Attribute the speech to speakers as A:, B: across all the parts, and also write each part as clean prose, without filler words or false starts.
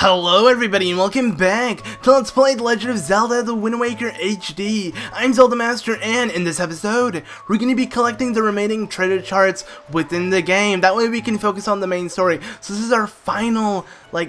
A: Hello everybody and welcome back to Let's Play Legend of Zelda The Wind Waker HD. I'm ZeldaMaster, and in this episode, we're going to be collecting the remaining treasure charts within the game. That way we can focus on the main story. So this is our final,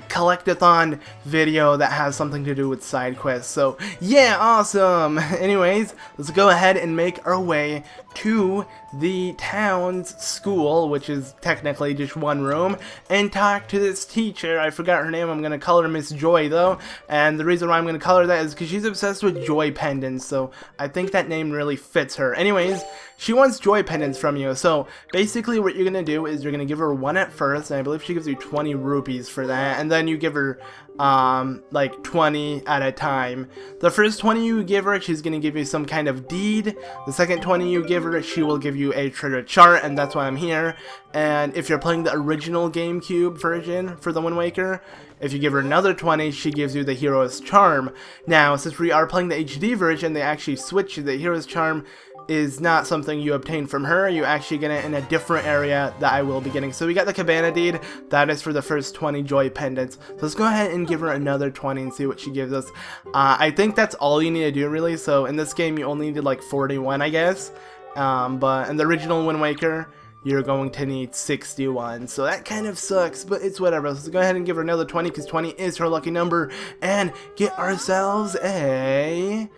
A: collect-a-thon video that has something to do with side quests. So, yeah, awesome! Anyways, let's go ahead and make our way to the town's school, which is technically just one room, and talk to this teacher. I forgot her name. I'm going to call her Miss Joy, though, and the reason why I'm going to call her that is because she's obsessed with joy pendants, so I think that name really fits her. Anyways, she wants joy pendants from you, so basically what you're going to do is you're going to give her one at first, and I believe she gives you 20 rupees for that, and then you give her 20 at a time. The first 20 you give her, she's going to give you some kind of deed. The second 20 you give her, she will give you a treasure chart, and that's why I'm here. And if you're playing the original GameCube version for the Wind Waker, if you give her another 20, she gives you the Hero's Charm. Now, since we are playing the HD version, they actually switched. The Hero's Charm is not something you obtain from her. You actually get it in a different area that I will be getting. So we got the Cabana deed. That is for the first 20 joy pendants. So let's go ahead and give her another 20 and see what she gives us. I think that's all you need to do, really. So in this game, you only needed like 41, I guess. But in the original Wind Waker, you're going to need 61, so that kind of sucks, but it's whatever. Let's go ahead and give her another 20, because 20 is her lucky number, and get ourselves a...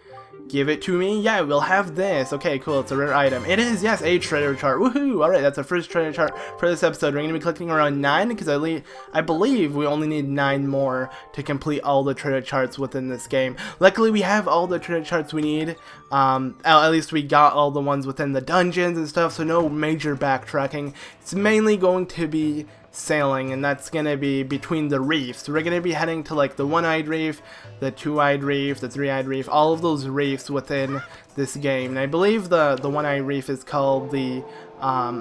A: Give it to me? Yeah, we'll have this. Okay, cool. It's a rare item. It is, yes, a treasure chart. Woohoo! Alright, that's our first treasure chart for this episode. We're going to be collecting around 9, because I believe we only need 9 more to complete all the treasure charts within this game. Luckily, we have all the treasure charts we need. At least we got all the ones within the dungeons and stuff, so no major backtracking. It's mainly going to be sailing, and that's gonna be between the reefs. We're gonna be heading to like the one-eyed reef, the two-eyed reef, the three-eyed reef, all of those reefs within this game. And I believe the one-eyed reef is called the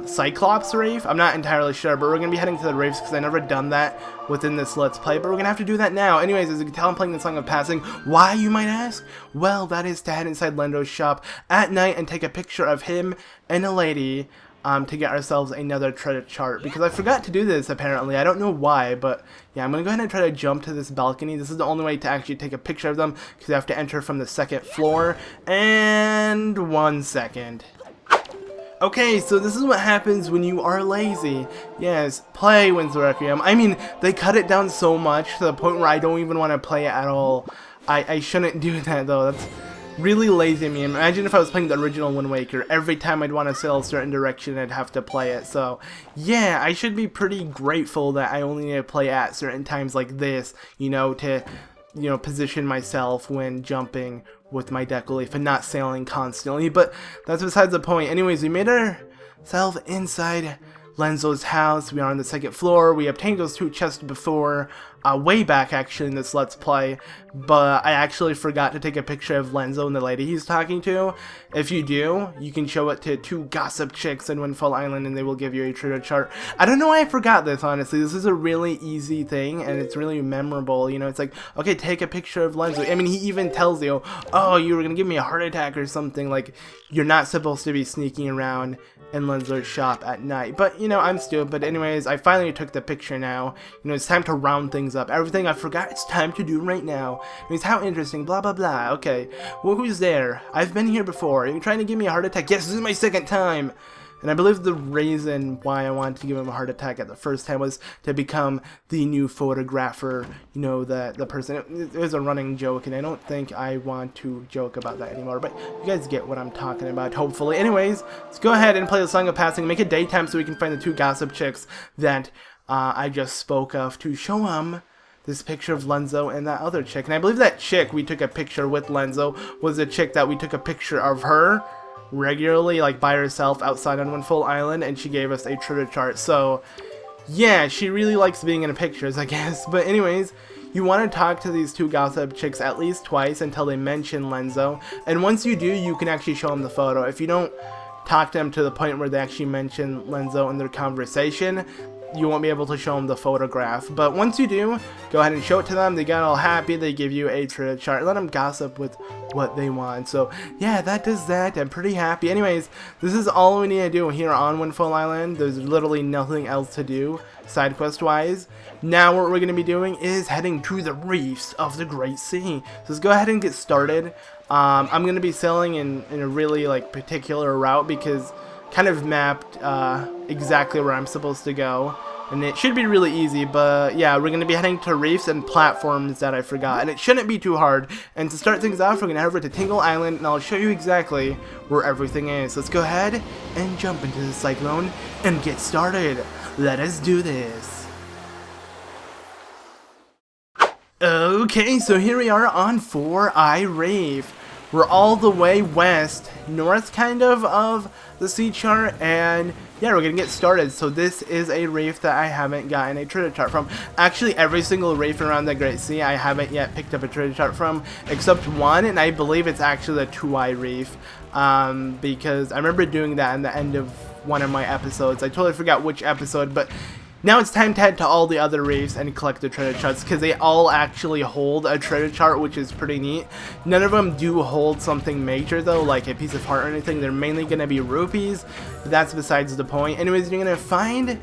A: Cyclops Reef. I'm not entirely sure, but we're gonna be heading to the reefs because I never done that within this Let's Play, but we're gonna have to do that now. Anyways, as you can tell, I'm playing the Song of Passing. Why, you might ask? Well, that is to head inside Lendo's shop at night and take a picture of him and a lady to get ourselves another treasure chart, because I forgot to do this apparently. I don't know why, but yeah, I'm gonna go ahead and try to jump to this balcony. This is the only way to actually take a picture of them, because you have to enter from the second floor. And 1 second. Okay, so this is what happens when you are lazy. Yes, play Windsor Requiem. I mean, they cut it down so much to the point where I don't even want to play it at all. I shouldn't do that though. That's really lazy of me. Imagine if I was playing the original Wind Waker. Every time I'd want to sail a certain direction, I'd have to play it. So, yeah, I should be pretty grateful that I only need to play at certain times like this, you know, to, you know, position myself when jumping with my deck relief and not sailing constantly. But that's besides the point. Anyways, we made ourselves inside Lenzo's house. We are on the second floor. We obtained those 2 chests before, way back actually in this Let's Play, but I actually forgot to take a picture of Lenzo and the lady he's talking to. If you do, you can show it to 2 gossip chicks in Windfall Island and they will give you a treasure chart. I don't know why I forgot this, honestly. This is a really easy thing and it's really memorable. You know, it's like, okay, take a picture of Lenzo. I mean, he even tells you, oh, you were gonna give me a heart attack or something. Like, you're not supposed to be sneaking around in Lenzo's shop at night. But, you know, I'm stupid. Anyways, I finally took the picture now. You know, it's time to round things up. Everything I forgot, it's time to do right now. It means how interesting, blah, blah, blah. Okay, well, who's there? I've been here before. Are you trying to give me a heart attack? Yes, this is my second time. And I believe the reason why I wanted to give him a heart attack at the first time was to become the new photographer, you know, the person. It was a running joke, and I don't think I want to joke about that anymore, but you guys get what I'm talking about, hopefully. Anyways, let's go ahead and play the Song of Passing, make it daytime so we can find the 2 gossip chicks that I just spoke of, to show them this picture of Lenzo and that other chick. And I believe that chick we took a picture with Lenzo was a chick that we took a picture of her regularly, like by herself outside on Windfall Island, and she gave us a treasure chart. So yeah, she really likes being in pictures, I guess. But anyways, you want to talk to these 2 gossip chicks at least twice until they mention Lenzo, and once you do, you can actually show them the photo. If you don't talk to them to the point where they actually mention Lenzo in their conversation, you won't be able to show them the photograph. But once you do, go ahead and show it to them. They get all happy. They give you a treasure chart. Let them gossip with what they want. So yeah, that does that. I'm pretty happy. Anyways, this is all we need to do here on Windfall Island. There's literally nothing else to do side quest wise. Now what we're going to be doing is heading to the reefs of the Great Sea. So let's go ahead and get started. I'm going to be sailing in a really like particular route because kind of mapped exactly where I'm supposed to go. And it should be really easy, but yeah, we're going to be heading to reefs and platforms that I forgot. And it shouldn't be too hard. And to start things off, we're going to head over to Tingle Island, and I'll show you exactly where everything is. Let's go ahead and jump into the cyclone and get started. Let us do this. Okay, so here we are on 4i Reef. We're all the way west, north kind of the sea chart, and yeah, we're gonna get started. So this is a reef that I haven't gotten a treasure chart from. Actually, every single reef around the Great Sea I haven't yet picked up a treasure chart from, except one, and I believe it's actually the 2i Reef, because I remember doing that in the end of one of my episodes. I totally forgot which episode, but now it's time to head to all the other reefs and collect the treasure charts, because they all actually hold a treasure chart, which is pretty neat. None of them do hold something major though, like a piece of heart or anything. They're mainly going to be rupees, but that's besides the point. Anyways, you're going to find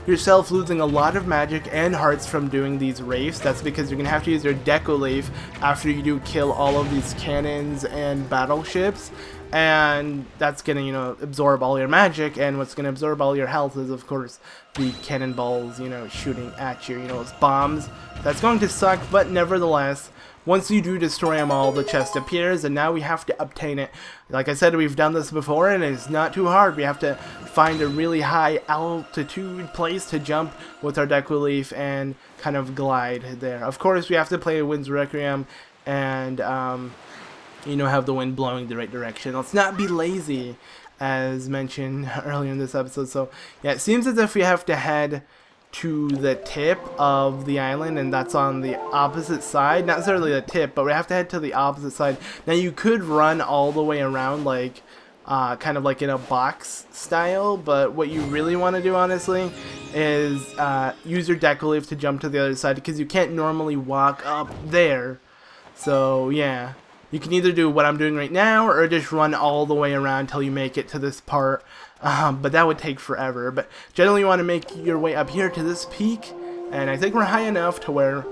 A: yourself losing a lot of magic and hearts from doing these reefs. That's because you're going to have to use your Deco Leaf after you do kill all of these cannons and battleships. And that's gonna, you know, absorb all your magic, and what's gonna absorb all your health is, of course, the cannonballs, you know, shooting at you, you know, those bombs. That's going to suck, but nevertheless, once you do destroy them all, the chest appears, and now we have to obtain it. Like I said, we've done this before, and it's not too hard. We have to find a really high altitude place to jump with our Deco Leaf and kind of glide there. Of course, we have to play Wind's Requiem and, you know, have the wind blowing the right direction. Let's not be lazy, as mentioned earlier in this episode. So yeah, it seems as if we have to head to the tip of the island, and that's on the opposite side. Not necessarily the tip, but we have to head to the opposite side. Now you could run all the way around, like kind of like in a box style, but what you really want to do, honestly, is use your Deco Leaf to jump to the other side, because you can't normally walk up there. So yeah, you can either do what I'm doing right now, or just run all the way around until you make it to this part, but that would take forever. But generally you want to make your way up here to this peak, and I think we're high enough to where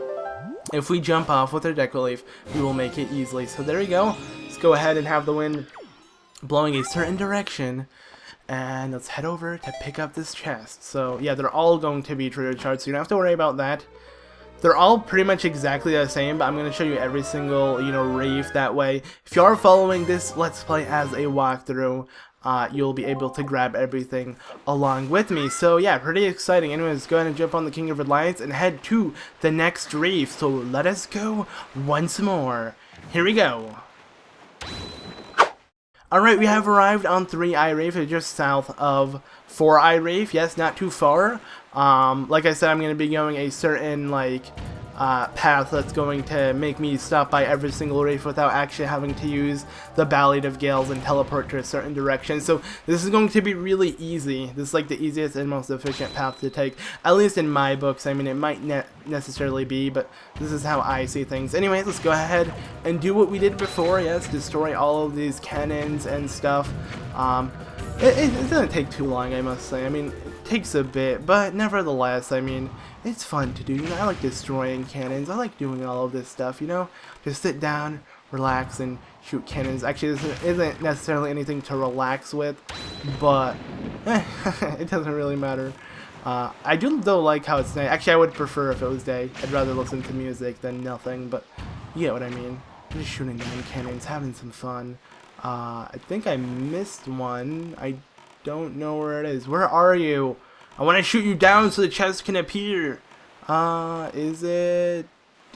A: if we jump off with our Deco Leaf, we will make it easily. So there we go. Let's go ahead and have the wind blowing a certain direction, and let's head over to pick up this chest. So yeah, they're all going to be treasure charts, so you don't have to worry about that. They're all pretty much exactly the same, but I'm going to show you every single, you know, reef. That way, if you are following this Let's Play as a walkthrough, you'll be able to grab everything along with me. So yeah, pretty exciting. Anyways, go ahead and jump on the King of Reliance and head to the next reef. So let us go once more. Here we go. Alright, we have arrived on 3i Reef. It's just south of 4i Reef. Yes, not too far. Like I said, I'm going to be going a certain, like, path that's going to make me stop by every single reef without actually having to use the Ballad of Gales and teleport to a certain direction. So this is going to be really easy. This is like the easiest and most efficient path to take, at least in my books. I mean, it might not necessarily be, but this is how I see things. Anyways, let's go ahead and do what we did before. Yes, destroy all of these cannons and stuff. It doesn't take too long, I must say. I mean, it takes a bit, but nevertheless, I mean, it's fun to do. You know, I like destroying cannons. I like doing all of this stuff, you know? Just sit down, relax, and shoot cannons. Actually, this isn't necessarily anything to relax with, but it doesn't really matter. I do, though, like how it's night. Actually, I would prefer if it was day. I'd rather listen to music than nothing, but you get what I mean. Just shooting down cannons, having some fun. I think I missed one. I don't know where it is. Where are you? I want to shoot you down so the chest can appear. Is it?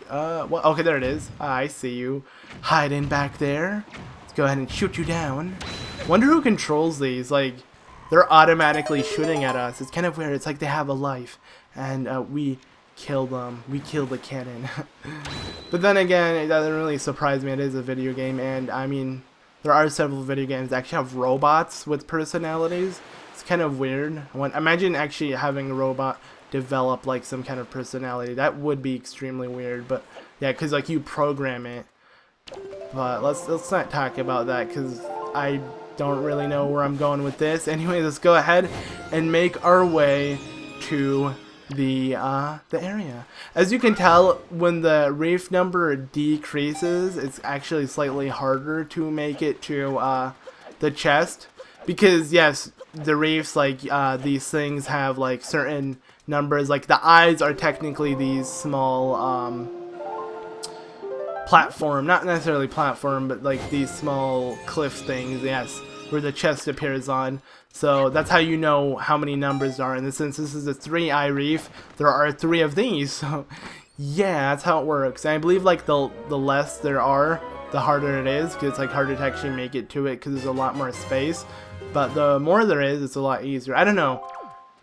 A: Well, okay, there it is. I see you hiding back there. Let's go ahead and shoot you down. Wonder who controls these. Like, they're automatically shooting at us. It's kind of weird. It's like they have a life, and we kill them. We kill the cannon. But then again, it doesn't really surprise me. It is a video game, and I mean, there are several video games that actually have robots with personalities. It's kind of weird. Imagine actually having a robot develop like some kind of personality. That would be extremely weird. But yeah, because like you program it. But let's not talk about that, because I don't really know where I'm going with this. Anyway, let's go ahead and make our way to the area. As you can tell, when the reef number decreases, it's actually slightly harder to make it to the chest, because yes, the reefs, like these things have like certain numbers. Like the eyes are technically these small platform, not necessarily platform, but like these small cliff things, yes, where the chest appears on. So that's how you know how many numbers are. And since this is a 3-eye reef, there are 3 of these. So yeah, that's how it works. And I believe like the less there are, the harder it is, because it's like harder to actually make it to it because there's a lot more space. But the more there is, it's a lot easier. I don't know.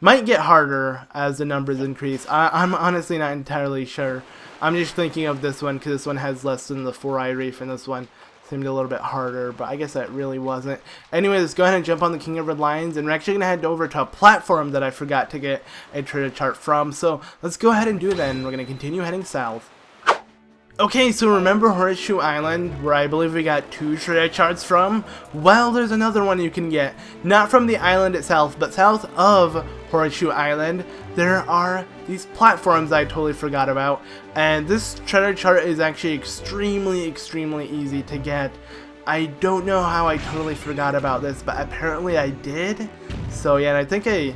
A: Might get harder as the numbers increase. I'm honestly not entirely sure. I'm just thinking of this one because this one has less than the 4-eye reef, and this one seemed a little bit harder, but I guess that really wasn't. Anyways, let's go ahead and jump on the King of Red Lions, and we're actually going to head over to a platform that I forgot to get a treasure chart from. So let's go ahead and do that, and we're going to continue heading south. Okay, so remember Horseshoe Island, where I believe we got 2 treasure charts from? Well, there's another one you can get. Not from the island itself, but south of Horseshoe Island, there are these platforms I totally forgot about. And this treasure chart is actually extremely easy to get. I don't know how I totally forgot about this, but apparently I did. So yeah, and I think a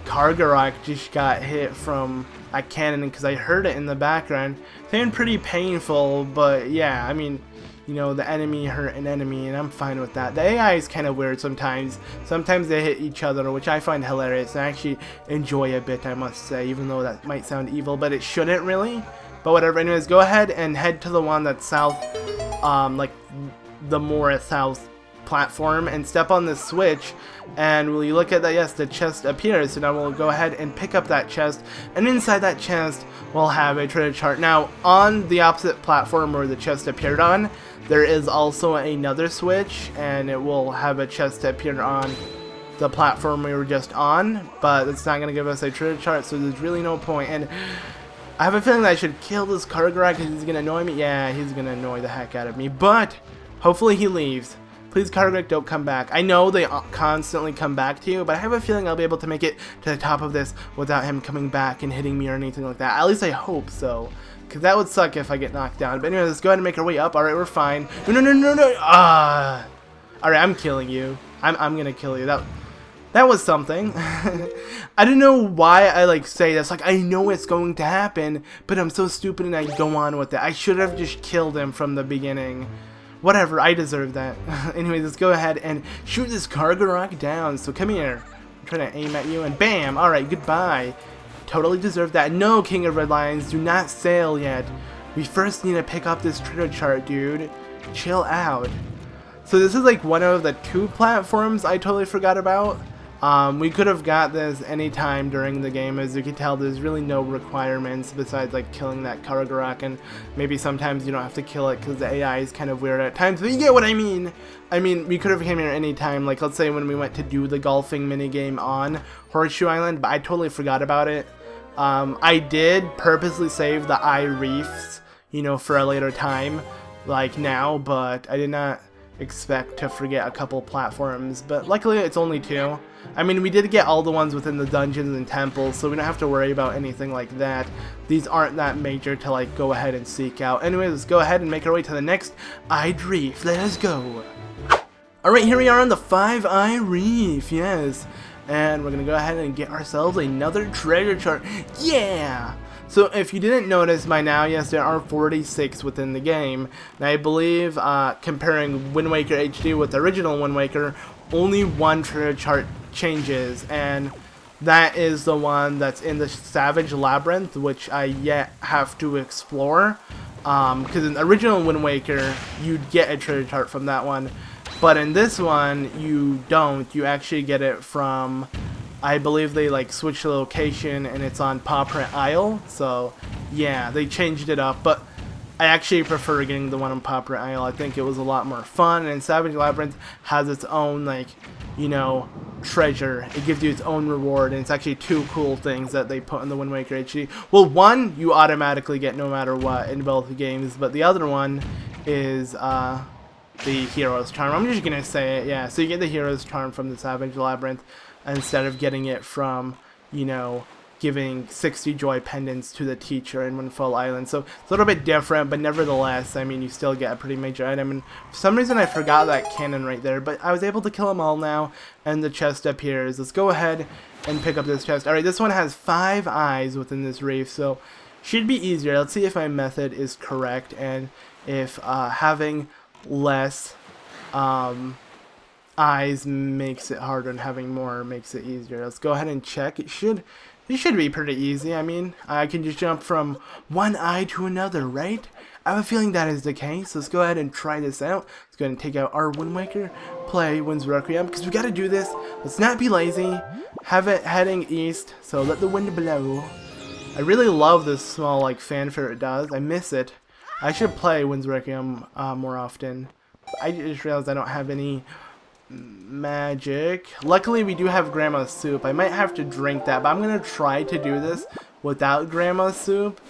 A: Kargarok just got hit from a cannon because I heard it in the background. It's been pretty painful, but yeah, I mean, you know, the enemy hurt an enemy, and I'm fine with that. The AI is kind of weird sometimes. Sometimes they hit each other, which I find hilarious, and I actually enjoy a bit, I must say, even though that might sound evil, but it shouldn't really. But whatever, anyways, go ahead and head to the one that's south, like the more south platform, and step on this switch, and when you look at that, yes, the chest appears. So now we'll go ahead and pick up that chest, and inside that chest we'll have a treasure chart. Now on the opposite platform where the chest appeared on, there is also another switch, and it will have a chest that appeared on the platform we were just on, but it's not going to give us a treasure chart, so there's really no point. And I have a feeling that I should kill this Kargarok because he's going to annoy me. Yeah, he's going to annoy the heck out of me, but hopefully he leaves. Please, Kargarok, don't come back. I know they constantly come back to you, but I have a feeling I'll be able to make it to the top of this without him coming back and hitting me or anything like that. At least I hope so, because that would suck if I get knocked down. But anyway, let's go ahead and make our way up. Alright, we're fine. No. Alright, I'm killing you. I'm gonna kill you. That was something. I don't know why I like say this. Like, I know it's going to happen, but I'm so stupid and I go on with it. I should have just killed him from the beginning. Whatever, I deserve that. Anyways, let's go ahead and shoot this Kargarok down. So come here. I'm trying to aim at you, and bam! Alright, goodbye. Totally deserve that. No, King of Red Lions, do not sail yet. We first need to pick up this treasure chart, dude. Chill out. So this is like one of the 2 platforms I totally forgot about. We could have got this anytime during the game. As you can tell, there's really no requirements besides like killing that Kargarok, and maybe sometimes you don't have to kill it because the AI is kind of weird at times, but you get what I mean. I mean, we could have came here anytime, like let's say when we went to do the golfing minigame on Horseshoe Island, but I totally forgot about it. I did purposely save the eye reefs, you know, for a later time, like now, but I did not expect to forget a couple platforms, but luckily it's only 2. I mean, we did get all the ones within the dungeons and temples, so we don't have to worry about anything like that. These aren't that major to like go ahead and seek out. Anyways, let's go ahead and make our way to the next eyed reef. Let us go. Alright, here we are on the 5-eye reef, yes. And we're gonna go ahead and get ourselves another treasure chart. Yeah! So if you didn't notice by now, yes, there are 46 within the game. And I believe, comparing Wind Waker HD with the original Wind Waker, only 1 treasure chart changes, and that is the one that's in the Savage Labyrinth, which I yet have to explore. Because in the original Wind Waker, you'd get a treasure chart from that one, but in this one, you don't. You actually get it from, I believe they like switched the location, and it's on Paw Print Isle. So yeah, they changed it up, but I actually prefer getting the one on Paw Print Isle. I think it was a lot more fun, and Savage Labyrinth has its own, like, you know, treasure. It gives you its own reward, and it's actually 2 cool things that they put in the Wind Waker HD. Well, one you automatically get no matter what in both games, but the other one is the Hero's Charm. I'm just gonna say it, yeah. So you get the Hero's Charm from the Savage Labyrinth instead of getting it from, you know, giving 60 joy pendants to the teacher in Windfall Island. So it's a little bit different, but nevertheless, I mean, you still get a pretty major item. And for some reason, I forgot that cannon right there, but I was able to kill them all now, and the chest appears. Let's go ahead and pick up this chest. Alright, this one has 5 eyes within this reef, so should be easier. Let's see if my method is correct, and if having less eyes makes it harder and having more makes it easier. Let's go ahead and check. It should be pretty easy. I mean, I can just jump from one eye to another, right? I have a feeling that is the case. Let's go ahead and try this out. Let's go ahead and take out our Wind Waker, play Wind's Requiem, because we got to do this. Let's not be lazy. Have it heading east, so let the wind blow. I really love this small like fanfare it does. I miss it. I should play Wind's Requiem more often. I just realized I don't have any magic. Luckily, we do have Grandma's soup. I might have to drink that, but I'm gonna try to do this without Grandma's soup.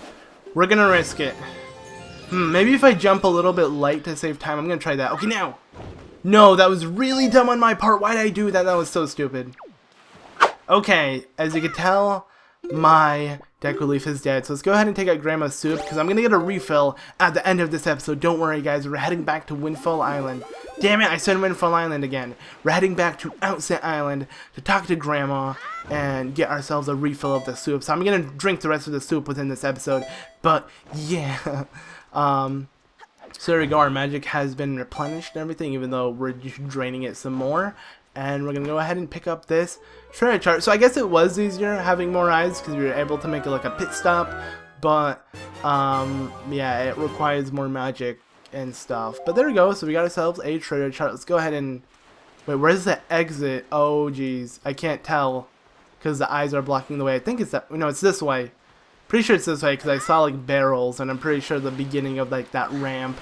A: We're gonna risk it. Maybe if I jump a little bit light to save time, I'm gonna try that. Okay, now. No, that was really dumb on my part. Why did I do that? That was so stupid. Okay, as you can tell, my deck relief is dead. So let's go ahead and take out Grandma's soup, because I'm gonna get a refill at the end of this episode. Don't worry, guys. We're heading back to Windfall Island. Damn it, I said Windfall Island again. We're heading back to Outset Island to talk to Grandma and get ourselves a refill of the soup. So I'm gonna drink the rest of the soup within this episode. But yeah, so there we go. Our magic has been replenished and everything, even though we're just draining it some more. And we're gonna go ahead and pick up this treasure chart. So I guess it was easier having more eyes because we were able to make it like a pit stop. But yeah, it requires more magic and stuff. But there we go. So we got ourselves a treasure chart. Let's go ahead and wait. Where's the exit? Oh geez, I can't tell because the eyes are blocking the way. I think it's that. No, it's this way. Pretty sure it's this way because I saw like barrels, and I'm pretty sure the beginning of like that ramp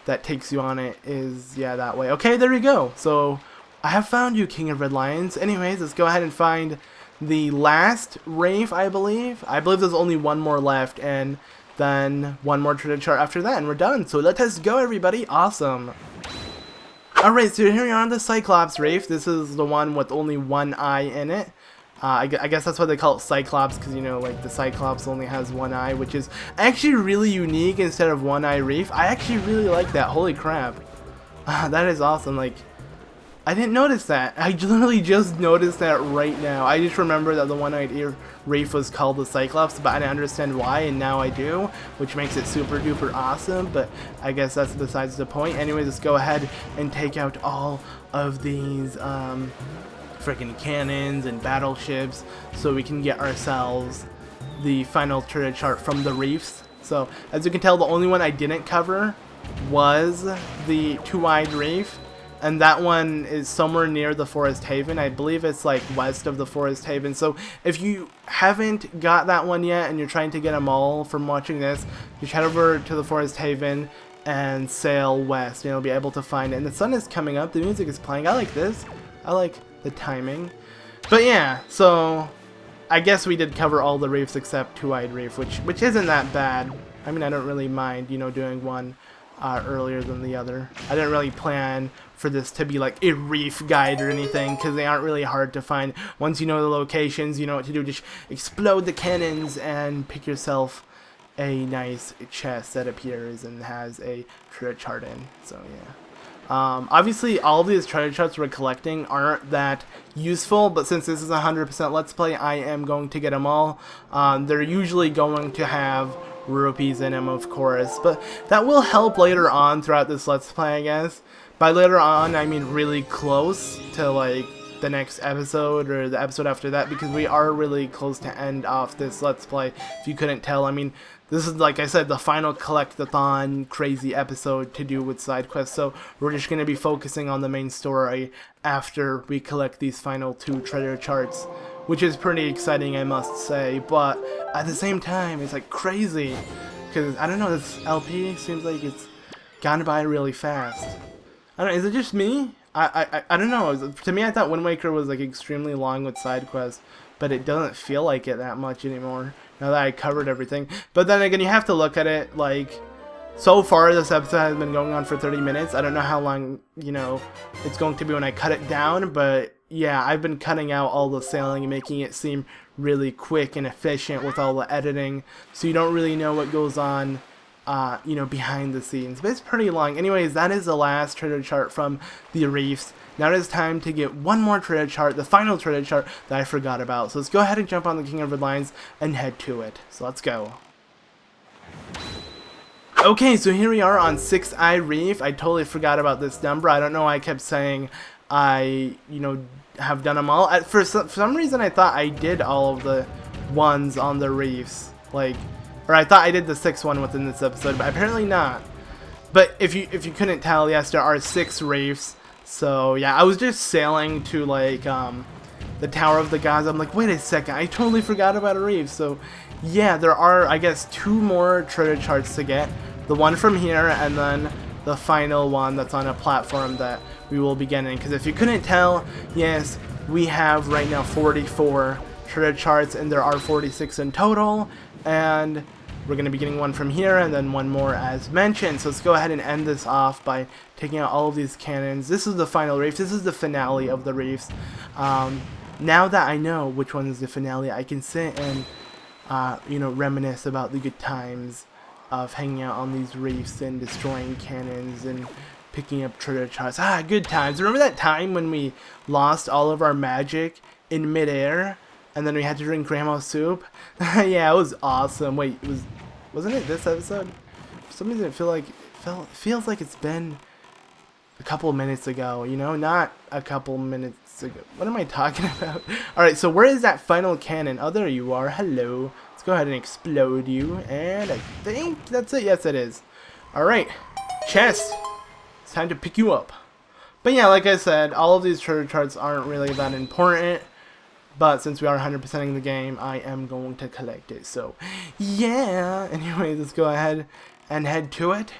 A: that takes you on it is that way. Okay, there we go. So I have found you, King of Red Lions. Anyways, let's go ahead and find the last reef, I believe. I believe there's only one more left, and then one more treasure chart after that, and we're done. So let us go, everybody. Awesome. Alright, so here we are on the Cyclops Reef. This is the one with only one eye in it. I guess that's why they call it Cyclops, because, you know, like, the Cyclops only has one eye, which is actually really unique instead of one-eye reef. I actually really like that. Holy crap. That is awesome. Like, I didn't notice that. I literally just noticed that right now. I just remember that the one-eyed reef was called the Cyclops, but I didn't understand why, and now I do, which makes it super duper awesome, but I guess that's besides the point. Anyways, let's go ahead and take out all of these freaking cannons and battleships so we can get ourselves the final treasure chart from the reefs. So, as you can tell, the only one I didn't cover was the two-eyed reef. And that one is somewhere near the Forest Haven. I believe it's like west of the Forest Haven. So if you haven't got that one yet and you're trying to get them all from watching this, just head over to the Forest Haven and sail west, and you'll be able to find it. And the sun is coming up. The music is playing. I like this. I like the timing. But yeah, so I guess we did cover all the reefs except Two-Eyed Reef, which isn't that bad. I mean, I don't really mind, you know, doing one earlier than the other. I didn't really plan for this to be like a reef guide or anything, because they aren't really hard to find. Once you know the locations, you know what to do. Just explode the cannons and pick yourself a nice chest that appears and has a treasure chart in. So yeah. Obviously, all of these treasure charts we're collecting aren't that useful, but since this is 100% Let's Play, I am going to get them all. They're usually going to have rupees in them, of course, but that will help later on throughout this Let's Play, I guess. By later on, I mean really close to like the next episode or the episode after that, because we are really close to end off this Let's Play, if you couldn't tell. I mean, this is, like I said, the final collect-a-thon crazy episode to do with side quests, so we're just going to be focusing on the main story after we collect these final 2 treasure charts, which is pretty exciting, I must say. But at the same time, it's like crazy, because I don't know, this LP seems like it's gone by really fast. I don't know, is it just me? I don't know. To me, I thought Wind Waker was like extremely long with side quests, but it doesn't feel like it that much anymore now that I covered everything. But then again, you have to look at it like, so far this episode has been going on for 30 minutes. I don't know how long, you know, it's going to be when I cut it down, but yeah, I've been cutting out all the sailing and making it seem really quick and efficient with all the editing, so you don't really know what goes on, you know, behind the scenes. But it's pretty long. Anyways, that is the last treasure chart from the reefs. Now it is time to get one more treasure chart, the final treasure chart that I forgot about. So let's go ahead and jump on the King of Red Lions and head to it. So let's go. Okay, so here we are on 6-Eye Reef. I totally forgot about this number. I don't know why I kept saying I, you know, have done them all. For some reason I thought I did all of the ones on the reefs. Like, or I thought I did the 6th one within this episode, but apparently not. But if you couldn't tell, yes, there are 6 reefs. So yeah, I was just sailing to like the Tower of the Gods. I'm like, wait a second, I totally forgot about a reef. So yeah, there are, I guess, 2 more treasure charts to get. The one from here, and then the final one that's on a platform that we will be getting. Because if you couldn't tell, yes, we have right now 44 treasure charts, and there are 46 in total. And we're going to be getting one from here, and then one more as mentioned. So let's go ahead and end this off by taking out all of these cannons. This is the final reef. This is the finale of the reefs. Now that I know which one is the finale, I can sit and, you know, reminisce about the good times of hanging out on these reefs and destroying cannons and picking up treasure charts. Ah, good times. Remember that time when we lost all of our magic in midair and then we had to drink grandma's soup? Yeah, it was awesome. Wait, wasn't it this episode? For some reason it feels like it's been a couple minutes ago, you know, not a couple minutes ago. What am I talking about? Alright, so where is that final cannon? Oh, there you are. Hello. Let's go ahead and explode you. And I think that's it. Yes, it is. Alright. Chest. It's time to pick you up. But yeah, like I said, all of these treasure charts aren't really that important. But since we are 100%ing the game, I am going to collect it. So, yeah. Anyway, let's go ahead and head to it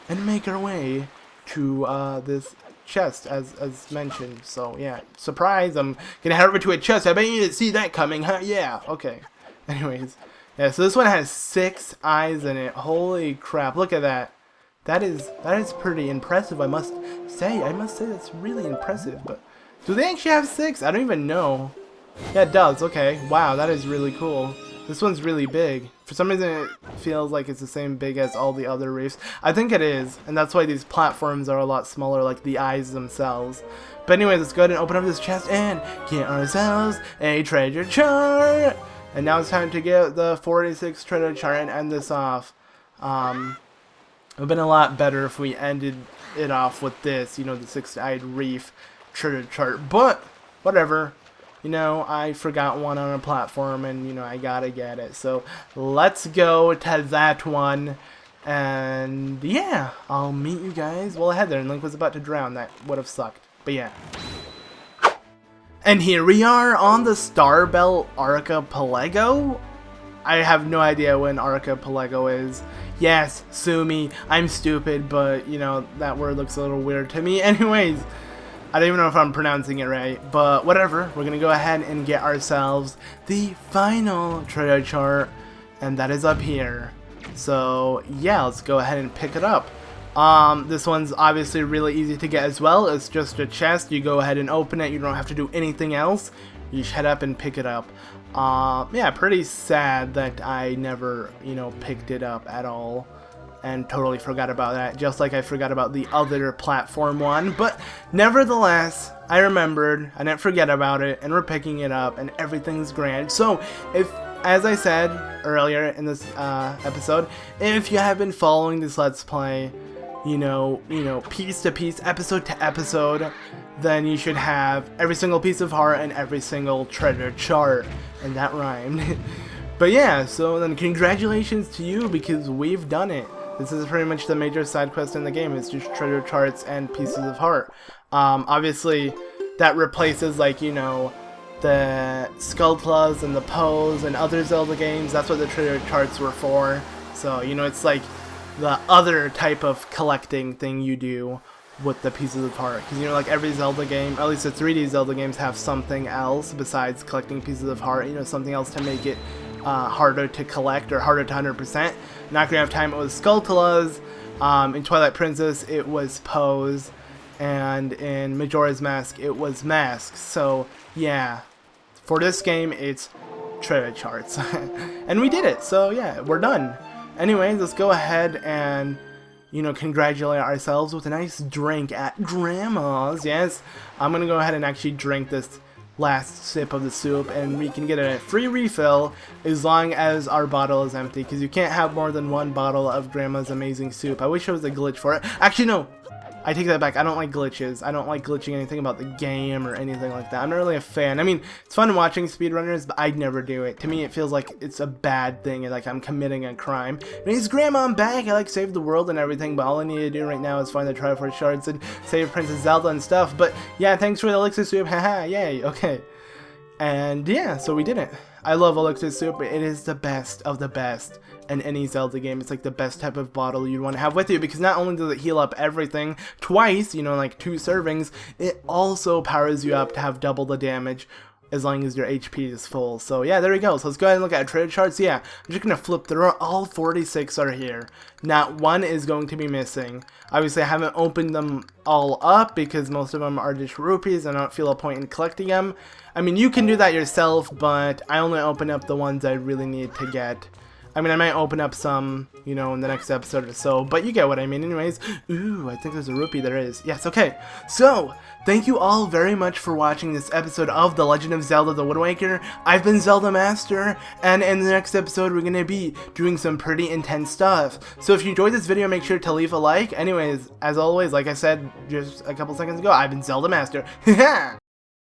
A: and make our way to this chest as mentioned. So yeah, surprise, I'm gonna head over to a chest. I bet you didn't see that coming, huh? Yeah, okay. Anyways, yeah, so this one has 6 eyes in it. Holy crap, look at that. That is pretty impressive, I must say. That's really impressive. But do they actually have 6? I don't even know. Yeah, it does. Okay, wow, that is really cool. This one's really big. For some reason it feels like it's the same big as all the other reefs. I think it is, and that's why these platforms are a lot smaller, like the eyes themselves. But anyway, let's go ahead and open up this chest and get ourselves a treasure chart. And now it's time to get the 46 treasure chart and end this off. It would have been a lot better if we ended it off with this, you know, the 6-eyed reef treasure chart. But whatever. You know, I forgot one on a platform and, you know, I gotta get it. So, let's go to that one. And, yeah, I'll meet you guys. Well, ahead there, and Link was about to drown. That would have sucked. But, yeah. And here we are on the Starbelt Archipelago. I have no idea when Archipelago is. Yes, sue me. I'm stupid, but, you know, that word looks a little weird to me. Anyways. I don't even know if I'm pronouncing it right, but whatever. We're gonna go ahead and get ourselves the final treasure chart, and that is up here. So yeah, let's go ahead and pick it up. This one's obviously really easy to get as well. It's just a chest. You go ahead and open it. You don't have to do anything else. You just head up and pick it up. Yeah, pretty sad that I never, you know, picked it up at all. And totally forgot about that, just like I forgot about the other platform one. But nevertheless, I remembered, I didn't forget about it, and we're picking it up, and everything's grand. So, if, as I said earlier in this episode, if you have been following this Let's Play, you know, piece to piece, episode to episode, then you should have every single piece of heart and every single treasure chart, and that rhymed. But yeah, so then congratulations to you, because we've done it. This is pretty much the major side quest in the game. It's just treasure charts and pieces of heart. Obviously, that replaces, like, you know, the Skulltlas and the Pose and other Zelda games. That's what the treasure charts were for. So, you know, it's like the other type of collecting thing you do with the pieces of heart. Because, you know, like every Zelda game, at least the 3D Zelda games, have something else besides collecting pieces of heart. You know, something else to make it harder to collect or harder to 100%. In Ocarina of Time, it was Skulltulas. In Twilight Princess, it was Pose. and in Majora's Mask it was masks. So yeah, for this game it's treasure charts. And we did it, so yeah, we're done. Anyway, let's go ahead and, you know, congratulate ourselves with a nice drink at Grandma's. Yes, I'm gonna go ahead and actually drink this last sip of the soup, and we can get a free refill as long as our bottle is empty, because you can't have more than one bottle of Grandma's amazing soup. I wish there was a glitch for it. Actually, no, I take that back. I don't like glitches. I don't like glitching anything about the game or anything like that. I'm not really a fan. I mean, it's fun watching speedrunners, but I'd never do it. To me, it feels like it's a bad thing, and like I'm committing a crime. And he's Grandma, I'm back. I like saved the world and everything, but all I need to do right now is find the Triforce shards and save Princess Zelda and stuff. But yeah, thanks for the elixir soup. Haha, yay. Okay. And yeah, so we did it. I love elixir soup. It is the best of the best in any Zelda game. It's like the best type of bottle you'd want to have with you, because not only does it heal up everything twice, you know, like 2 servings, it also powers you up to have double the damage as long as your HP is full. So yeah, there we go. So let's go ahead and look at treasure charts. Yeah, I'm just gonna flip through. All 46 are here. Not one is going to be missing. Obviously, I haven't opened them all up because most of them are just rupees, and I don't feel a point in collecting them. I mean, you can do that yourself, but I only open up the ones I really need to get. I mean, I might open up some, you know, in the next episode or so, but you get what I mean anyways. Ooh, I think there's a rupee. There is. Yes, okay. So, thank you all very much for watching this episode of The Legend of Zelda the Wind Waker. I've been ZeldaMaster, and in the next episode, we're going to be doing some pretty intense stuff. So if you enjoyed this video, make sure to leave a like. Anyways, as always, like I said just a couple seconds ago, I've been ZeldaMaster.